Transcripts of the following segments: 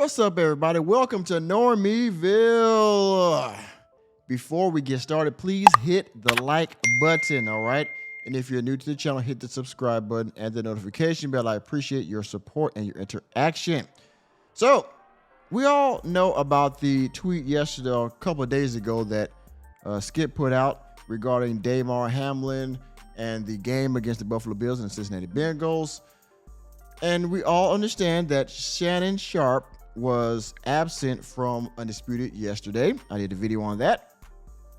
What's up, everybody? Welcome to Normieville. Before we get started, please hit the like button, all right? And if you're new to the channel, hit the subscribe button and the notification bell. I appreciate your support and your interaction. So, we all know about the tweet yesterday, or a couple of days ago, that Skip put out regarding Damar Hamlin and the game against the Buffalo Bills and the Cincinnati Bengals. And we all understand that Shannon Sharpe was absent from Undisputed yesterday. I did a video on that,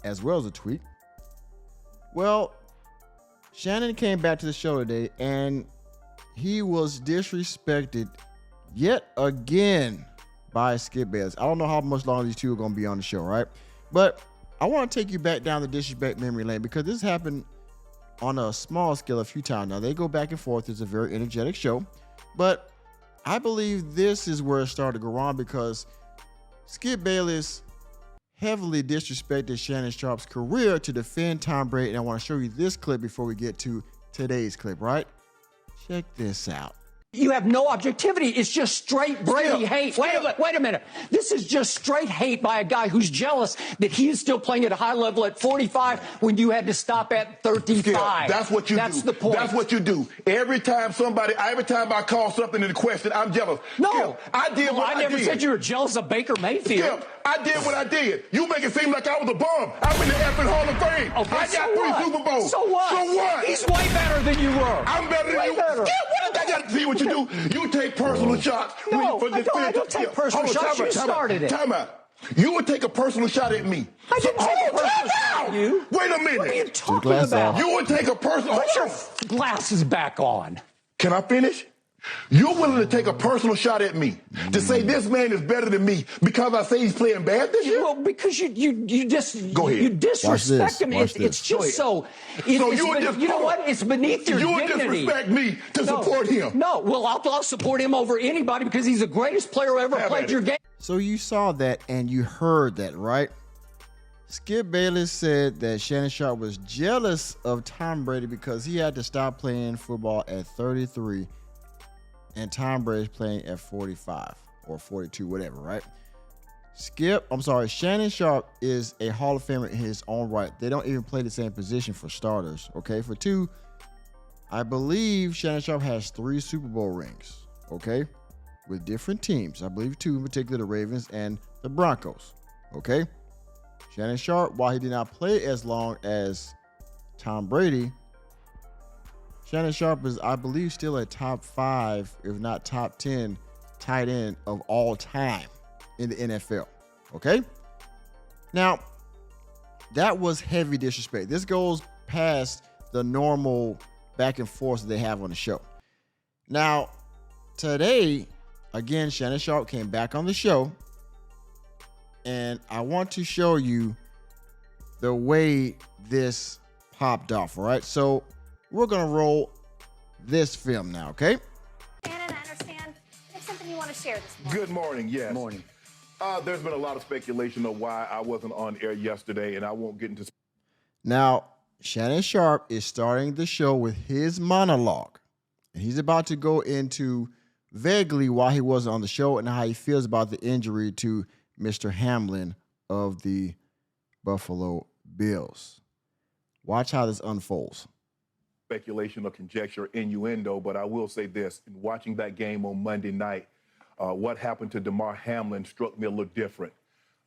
as well as a tweet. Well, Shannon came back to the show today, and he was disrespected yet again by Skip Bayless. I don't know how much longer these two are going to be on the show, right? But I want to take you back down the disrespect memory lane, because this happened on a small scale a few times. Now, they go back and forth. It's a very energetic show. But I believe this is where it started to go wrong, because Skip Bayless heavily disrespected Shannon Sharpe's career to defend Tom Brady. And I want to show you this clip before we get to today's clip, right? Check this out. You have no objectivity. It's just straight Brady hate. Wait a minute. This is just straight hate by a guy who's jealous that he is still playing at a high level at 45 when you had to stop at 35. That's what you do. That's the point. That's what you do. Every time I call something into question, I'm jealous. No. I did what I did. I never said you were jealous of Baker Mayfield. I did what I did. You make it seem like I was a bum. I'm in the effing Hall of Fame. Okay, I got 3 Super Bowls. So what? So what? He's way better than you were. I'm better than you. Better. What does that got to see what you do? You take personal shots. No, I don't take personal shots. You started it. Time out. You would take a personal shot at me. I didn't take a personal shot at you. Wait a minute. What are you talking about? You would take a personal... Put your glasses back on. Can I finish? You're willing to take a personal shot at me to say this man is better than me because I say he's playing bad this year? Well, because you just Go ahead. You disrespect him. Watch It's just so. You know what? It's beneath your dignity. You would disrespect me to support him. No, well, I'll support him over anybody because he's the greatest player who ever played your game. So you saw that and you heard that, right? Skip Bayless said that Shannon Sharpe was jealous of Tom Brady because he had to stop playing football at 33 and Tom Brady's playing at 45 or 42, whatever, right? Shannon Sharpe is a Hall of Famer in his own right. They don't even play the same position for starters, okay? For two, I believe Shannon Sharpe has 3 Super Bowl rings, okay? With different teams. I believe 2 in particular, the Ravens and the Broncos, okay? Shannon Sharpe, while he did not play as long as Tom Brady, Shannon Sharpe is, I believe, still a top 5, if not top 10, tight end of all time in the NFL, okay? Now, that was heavy disrespect. This goes past the normal back and forth that they have on the show. Now, today, again, Shannon Sharpe came back on the show, and I want to show you the way this popped off, all right? So, we're going to roll this film now, okay? Shannon, I understand it's something you want to share this morning. Good morning, yes. Good morning. There's been a lot of speculation of why I wasn't on air yesterday, and I won't get into... Now, Shannon Sharpe is starting the show with his monologue. And he's about to go into vaguely why he wasn't on the show and how he feels about the injury to Mr. Hamlin of the Buffalo Bills. Watch how this unfolds. Speculation or conjecture, innuendo, but I will say this. In watching that game on Monday night, what happened to Damar Hamlin struck me a little different.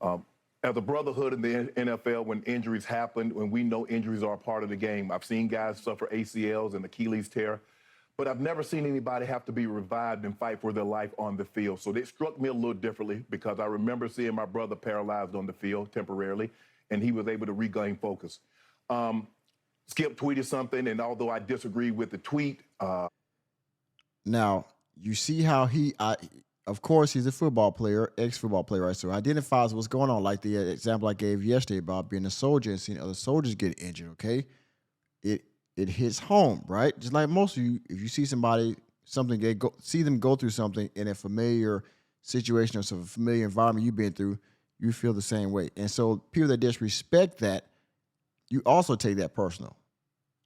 As a brotherhood in the NFL, when injuries happen, when we know injuries are a part of the game, I've seen guys suffer ACLs and Achilles tear, but I've never seen anybody have to be revived and fight for their life on the field. So it struck me a little differently because I remember seeing my brother paralyzed on the field temporarily, and he was able to regain focus. Skip tweeted something, and although I disagree with the tweet... Now, you see how of course, he's a football player, ex-football player, right? So identifies what's going on, like the example I gave yesterday about being a soldier and seeing other soldiers get injured, okay? It hits home, right? Just like most of you, if you see somebody, see them go through something in a familiar situation or some familiar environment you've been through, you feel the same way. And so people that disrespect that, you also take that personal.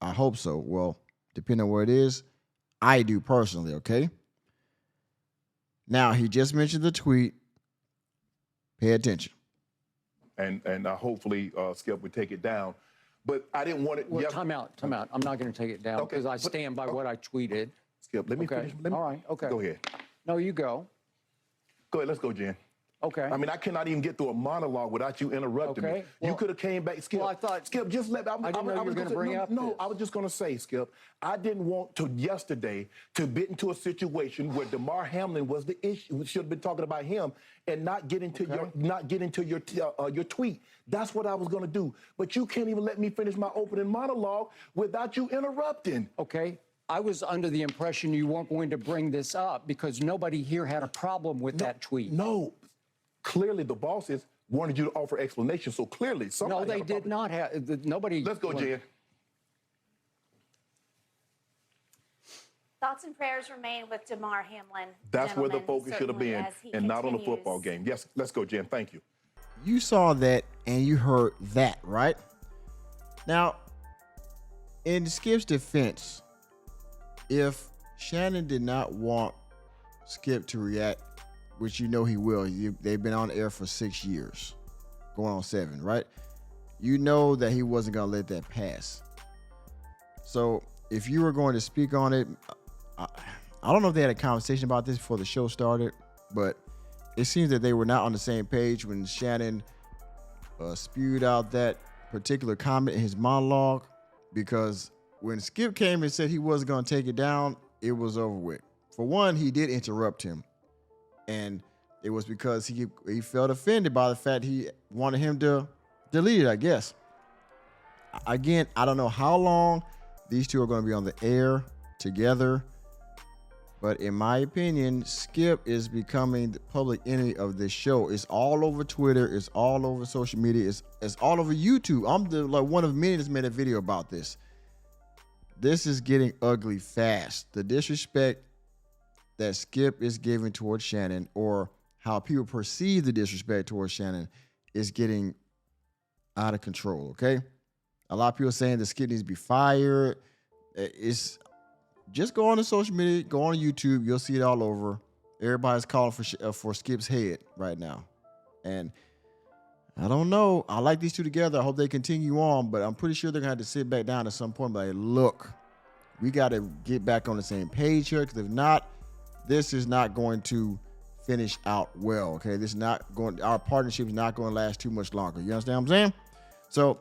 I hope so. Well, depending on where it is, I do personally, okay? Now, he just mentioned the tweet Pay attention. And hopefully Skip would take it down. But I didn't want it. Well, time out. I'm not going to take it down Okay, because I stand by what I tweeted. Skip, let me Okay. finish. All right. Okay. Go ahead. No, you go. Go ahead. Let's go, Jen. Okay. I mean, I cannot even get through a monologue without you interrupting Okay, me. well- you could have came back, Skip. Well, I thought- Skip, just let me. I didn't know you were going to bring up No, this. I was just going to say, Skip, I didn't want to yesterday to get into a situation where DeMar Hamlin was the issue. We should have been talking about him and not get into your tweet. That's what I was going to do. But you can't even let me finish my opening monologue without you interrupting. Okay. I was under the impression you weren't going to bring this up because nobody here had a problem with that tweet. No, clearly the bosses wanted you to offer explanation. So clearly, somebody. No, they had a did problem. not have. Nobody. Let's go, Jen. Thoughts and prayers remain with DeMar Hamlin. That's where the gentlemen, focus should have certainly, been, as he and not on the continues. football game. Yes, let's go, Jen. Thank you. You saw that and you heard that, right? Now, in Skip's defense, if Shannon did not want Skip to react, which you know he will, they've been on air for 6 years, going on 7, right? You know that he wasn't going to let that pass. So if you were going to speak on it, I don't know if they had a conversation about this before the show started, but it seems that they were not on the same page when Shannon spewed out that particular comment in his monologue, because when Skip came and said he wasn't going to take it down, it was over with. For one, he did interrupt him, and it was because he felt offended by the fact he wanted him to delete it, I guess. Again, I don't know how long these two are going to be on the air together, but in my opinion, Skip is becoming the public enemy of this show. It's all over Twitter. It's all over social media. It's all over YouTube. I'm one of many that's made a video about this. This is getting ugly fast. The disrespect that Skip is giving towards Shannon, or how people perceive the disrespect towards Shannon, is getting out of control, okay? A lot of people saying that Skip needs to be fired. It's just go on to social media, go on YouTube, you'll see it all over. Everybody's calling for Skip's head right now. And I don't know. I like these two together. I hope they continue on, but I'm pretty sure they're going to have to sit back down at some point and be like, look, we got to get back on the same page here, because if not, this is not going to finish out well, okay? This is not going, our partnership is not going to last too much longer. You understand what I'm saying? So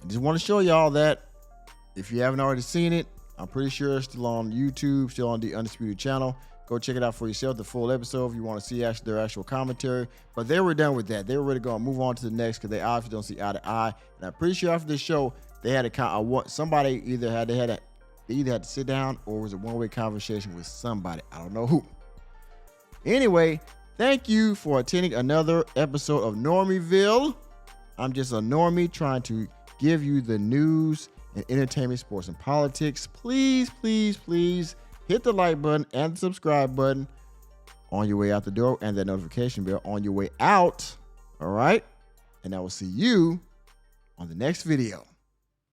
I just want to show y'all that if you haven't already seen it, I'm pretty sure it's still on YouTube, still on the Undisputed channel. Go check it out for yourself, the full episode, if you want to see their actual commentary. But they were done with that. They were ready to go and move on to the next, because they obviously don't see eye to eye. And I'm pretty sure after this show, they had somebody either had to sit down, or was a one-way conversation with somebody. I don't know who. Anyway, thank you for attending another episode of Normieville. I'm just a normie trying to give you the news and entertainment, sports, and politics. Please, please, please hit the like button and the subscribe button on your way out the door, and that notification bell on your way out. All right? And I will see you on the next video.